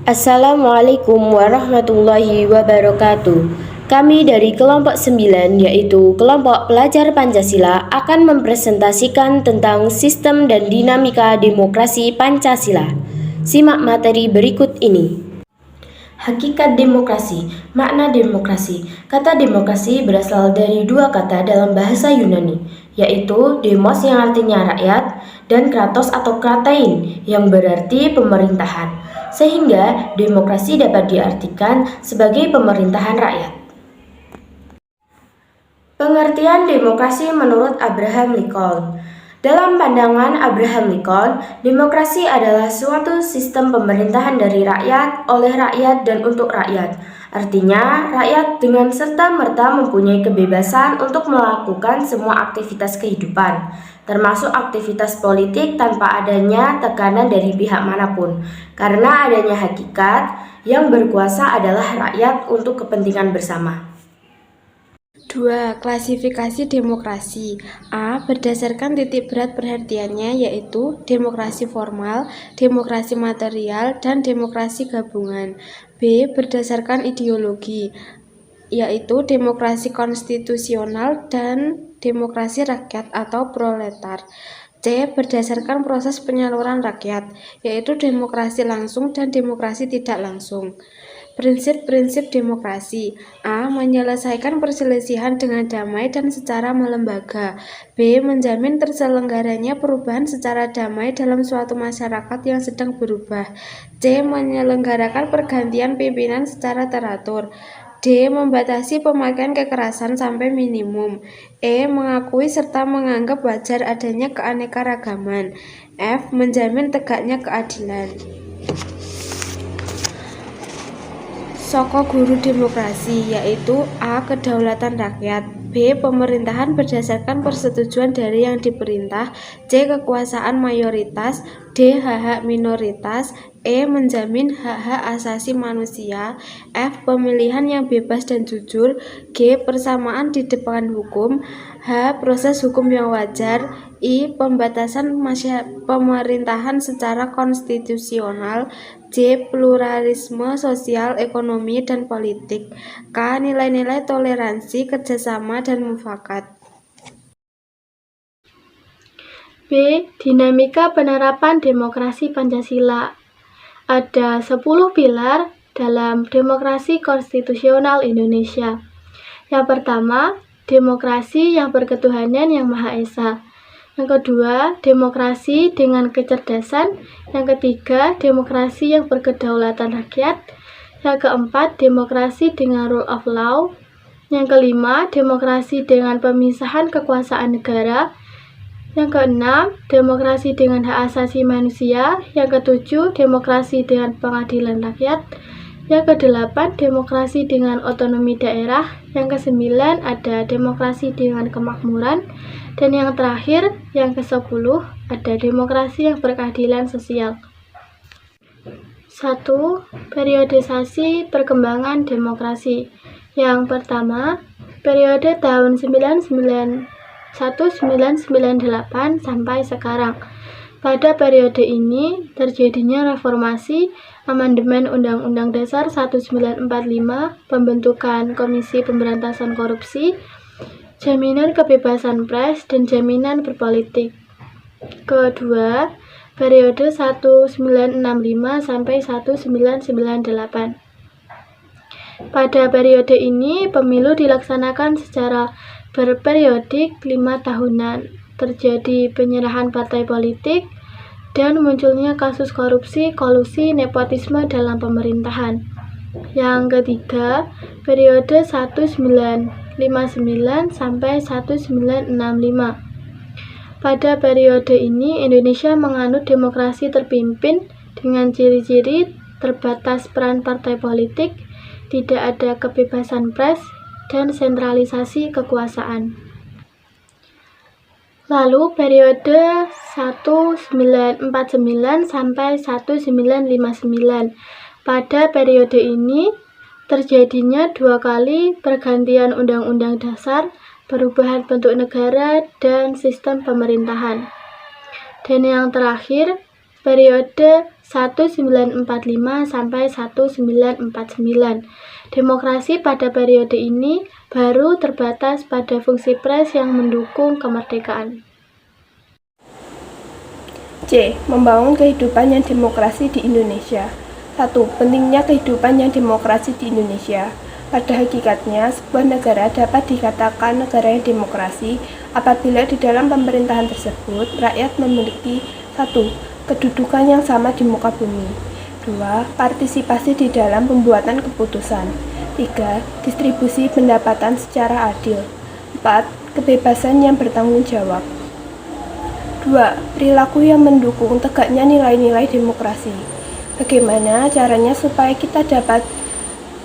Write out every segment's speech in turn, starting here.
Assalamualaikum warahmatullahi wabarakatuh. Kami dari kelompok 9, yaitu kelompok pelajar Pancasila, akan mempresentasikan tentang sistem dan dinamika demokrasi Pancasila. Simak materi berikut ini. Hakikat demokrasi. Makna demokrasi. Kata demokrasi berasal dari dua kata dalam bahasa Yunani, yaitu demos yang artinya rakyat dan kratos atau kratein yang berarti pemerintahan. Sehingga demokrasi dapat diartikan sebagai pemerintahan rakyat. Pengertian demokrasi menurut Abraham Lincoln. Dalam pandangan Abraham Lincoln, demokrasi adalah suatu sistem pemerintahan dari rakyat, oleh rakyat, dan untuk rakyat. Artinya, rakyat dengan serta-merta mempunyai kebebasan untuk melakukan semua aktivitas kehidupan, termasuk aktivitas politik tanpa adanya tekanan dari pihak manapun. Karena adanya hakikat, yang berkuasa adalah rakyat untuk kepentingan bersama. 2. Klasifikasi demokrasi. A. Berdasarkan titik berat perhatiannya, yaitu demokrasi formal, demokrasi material, dan demokrasi gabungan. B. Berdasarkan ideologi, yaitu demokrasi konstitusional dan demokrasi rakyat atau proletar. C. Berdasarkan proses penyaluran rakyat, yaitu demokrasi langsung dan demokrasi tidak langsung. Prinsip-prinsip demokrasi. A. Menyelesaikan perselisihan dengan damai dan secara melembaga. B. Menjamin terselenggaranya perubahan secara damai dalam suatu masyarakat yang sedang berubah. C. Menyelenggarakan pergantian pimpinan secara teratur. D. Membatasi pemakaian kekerasan sampai minimum. E. Mengakui serta menganggap wajar adanya keanekaragaman. F. Menjamin tegaknya keadilan. Soko guru demokrasi, yaitu A. Kedaulatan rakyat, B. Pemerintahan berdasarkan persetujuan dari yang diperintah, C. Kekuasaan mayoritas, D. Hak-hak minoritas, E. Menjamin hak-hak asasi manusia, F. Pemilihan yang bebas dan jujur, G. Persamaan di depan hukum, H. Proses hukum yang wajar, I. Pembatasan pemerintahan secara konstitusional, J. Pluralisme sosial, ekonomi, dan politik, K. Nilai-nilai toleransi, kerjasama, dan mufakat. B. Dinamika penerapan demokrasi Pancasila. Ada 10 pilar dalam demokrasi konstitusional Indonesia. Yang pertama, demokrasi yang berketuhanan yang Maha Esa. Yang kedua, demokrasi dengan kecerdasan. Yang ketiga, demokrasi yang berkedaulatan rakyat. Yang keempat, demokrasi dengan rule of law. Yang kelima, demokrasi dengan pemisahan kekuasaan negara. Yang keenam, demokrasi dengan hak asasi manusia. Yang ketujuh, demokrasi dengan pengadilan rakyat. Yang kedelapan, demokrasi dengan otonomi daerah. Yang kesembilan, ada demokrasi dengan kemakmuran. Dan yang terakhir, yang ke-10, ada demokrasi yang berkeadilan sosial. 1. Periodisasi perkembangan demokrasi. Yang pertama, periode tahun 1998 sampai sekarang. Pada periode ini terjadinya reformasi, amandemen Undang-Undang Dasar 1945, pembentukan Komisi Pemberantasan Korupsi, jaminan kebebasan pers, dan jaminan berpolitik. Kedua, periode 1965 sampai 1998. Pada periode ini, pemilu dilaksanakan secara berperiodik 5 tahunan. Terjadi penyerahan partai politik dan munculnya kasus korupsi, kolusi, nepotisme dalam pemerintahan. Yang ketiga, periode 1959 sampai 1965. Pada periode ini, Indonesia menganut demokrasi terpimpin dengan ciri-ciri terbatas peran partai politik, tidak ada kebebasan pers, dan sentralisasi kekuasaan. Lalu periode 1949 sampai 1959. Pada periode ini terjadinya 2 kali pergantian Undang-Undang Dasar, perubahan bentuk negara, dan sistem pemerintahan. Dan yang terakhir, periode 1945 sampai 1949. Demokrasi pada periode ini baru terbatas pada fungsi pers yang mendukung kemerdekaan. C. Membangun kehidupan yang demokrasi di Indonesia. 1. Pentingnya kehidupan yang demokrasi di Indonesia. Pada hakikatnya, sebuah negara dapat dikatakan negara yang demokrasi apabila di dalam pemerintahan tersebut rakyat memiliki 1. Kedudukan yang sama di muka bumi. 2. Partisipasi di dalam pembuatan keputusan. 3. Distribusi pendapatan secara adil. 4. Kebebasan yang bertanggung jawab. 2. Perilaku yang mendukung tegaknya nilai-nilai demokrasi. Bagaimana caranya supaya kita dapat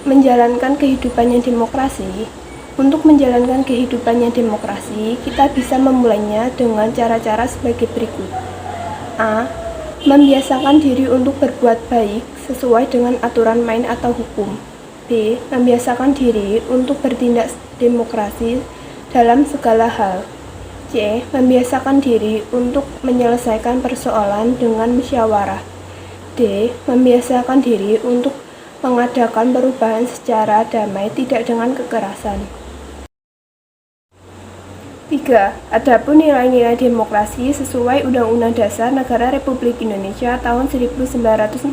menjalankan kehidupan yang demokrasi? Untuk menjalankan kehidupan yang demokrasi, kita bisa memulainya dengan cara-cara sebagai berikut. A. Membiasakan diri untuk berbuat baik sesuai dengan aturan main atau hukum. B. Membiasakan diri untuk bertindak demokrasi dalam segala hal. C. Membiasakan diri untuk menyelesaikan persoalan dengan musyawarah. D. Membiasakan diri untuk mengadakan perubahan secara damai, tidak dengan kekerasan. 3. Adapun nilai-nilai demokrasi sesuai Undang-Undang Dasar Negara Republik Indonesia tahun 1945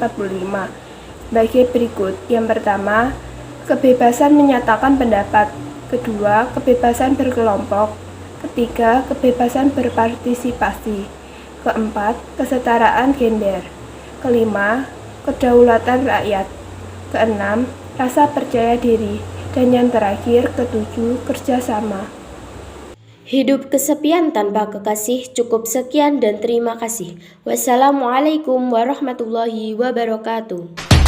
sebagai berikut. Yang pertama, kebebasan menyatakan pendapat. Kedua, kebebasan berkelompok. Ketiga, kebebasan berpartisipasi. Keempat, kesetaraan gender. Kelima, kedaulatan rakyat. Keenam, rasa percaya diri. Dan yang terakhir, ketujuh, kerjasama. Hidup kesepian tanpa kekasih. Cukup sekian dan terima kasih. Wassalamualaikum warahmatullahi wabarakatuh.